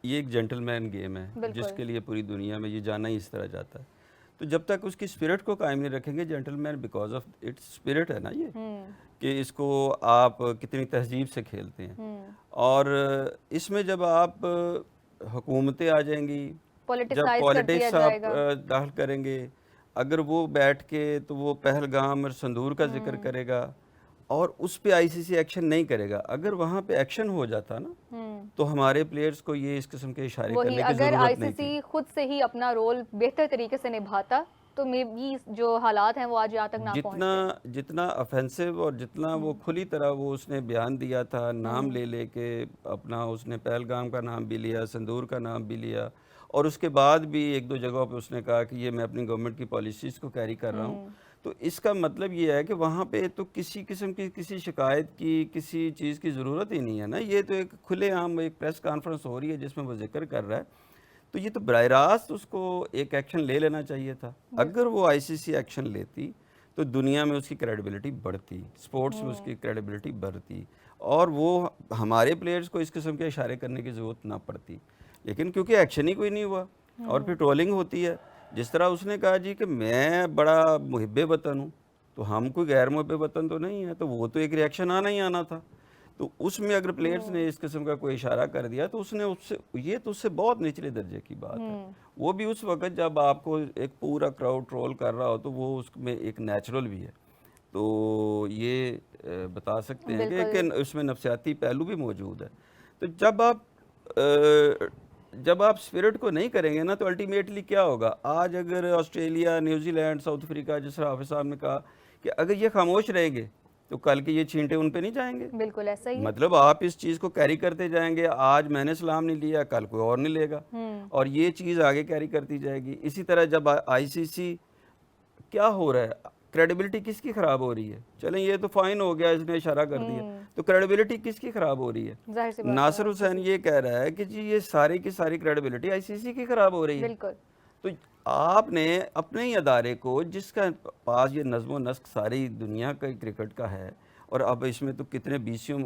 ये एक gentleman game है जिसके लिए पूरी दुनिया में ये जाना ही इस तरह जाता है। तो जब तक उसकी स्पिरिट को कायम नहीं रखेंगे, gentleman because of its spirit है ना ये, कि इसको आप कितनी तहजीब से खेलते हैं। और इसमें जब आप हुकूमतें आ जाएंगी, जब पॉलिटिसाइज कर दिया पॉलिटिक्स आप जाएगा। दाखिल करेंगे, अगर वो बैठ के तो वो पहलगाम और संदूर का जिक्र करेगा और उस पे आईसीसी एक्शन नहीं करेगा, अगर वहाँ पे एक्शन हो जाता ना तो हमारे प्लेयर्स को ये इस किस्म के इशारे वही करने की अगर ज़रूरत नहीं थी। आईसीसी खुद से ही अपना रोल बेहतर तरीके से निभाता तो मे बी जो हालात हैं वो आज यहाँ तक ना जितना पहुँचते। जितना ऑफेंसिव और जितना वो खुली तरह वो उसने बयान दिया था, नाम ले ले के अपना, उसने पहलगाम का नाम भी लिया, संदूर का नाम भी लिया, और उसके बाद भी एक दो जगहों पे उसने कहा कि ये मैं अपनी गवर्नमेंट की पॉलिसीज़ को कैरी कर रहा हूँ। तो इसका मतलब ये है कि वहाँ पे तो किसी किस्म की किसी शिकायत की, किसी चीज़ की ज़रूरत ही नहीं है ना। ये तो एक खुलेआम एक प्रेस कॉन्फ्रेंस हो रही है जिसमें वो जिक्र कर रहा है, तो ये तो बराह रास्त उसको एक एक्शन ले लेना चाहिए था। अगर वो आईसीसी एक्शन लेती तो दुनिया में उसकी क्रेडिबिलिटी बढ़ती, स्पोर्ट्स में उसकी क्रेडिबिलिटी बढ़ती, और वो हमारे प्लेयर्स को इस किस्म के इशारे करने की ज़रूरत ना पड़ती। लेकिन क्योंकि एक्शन ही कोई नहीं हुआ और फिर ट्रोलिंग होती है। जिस तरह उसने कहा जी कि मैं बड़ा मुहिब्बे वतन हूँ, तो हम कोई गैर मुहिब्बे वतन तो नहीं है, तो वो तो एक रिएक्शन आना ही आना था। तो उसमें अगर प्लेयर्स ने इस किस्म का कोई इशारा कर दिया तो उसने उससे, ये तो उससे बहुत निचले दर्जे की बात है। वो भी उस वक्त जब आपको एक पूरा क्राउड ट्रोल कर रहा हो, तो वो उसमें एक नेचुरल भी है। तो ये बता सकते हैं कि उसमें नफसियाती पहलू भी मौजूद है। तो जब आप स्पिरिट को नहीं करेंगे ना, तो अल्टीमेटली क्या होगा। आज अगर ऑस्ट्रेलिया, न्यूजीलैंड, साउथ अफ्रीका, जिस तरह हाफिज साहब ने कहा कि अगर ये खामोश रहेंगे तो कल के ये छींटे उन पे नहीं जाएंगे। बिल्कुल ऐसा ही है। मतलब आप इस चीज़ को कैरी करते जाएंगे, आज मैंने सलाम नहीं लिया, कल कोई और नहीं लेगा, और ये चीज़ आगे कैरी करती जाएगी। इसी तरह जब आईसीसी, क्या हो रहा है, क्रेडिबिलिटी किसकी ख़राब हो रही है। चलें ये तो फाइन हो गया, इसने इशारा कर दिया, तो क्रेडिबिलिटी किसकी ख़राब हो रही है। जाहिर सी बात है, नासिर हुसैन ये कह रहा है कि जी ये सारी की सारी क्रेडिबिलिटी आईसीसी की ख़राब हो रही है। बिल्कुल। तो आपने अपने ही अदारे को, जिसका पास ये नज़्म व नस्क सारी दुनिया का क्रिकेट का है, और अब इसमें तो कितने बीसियों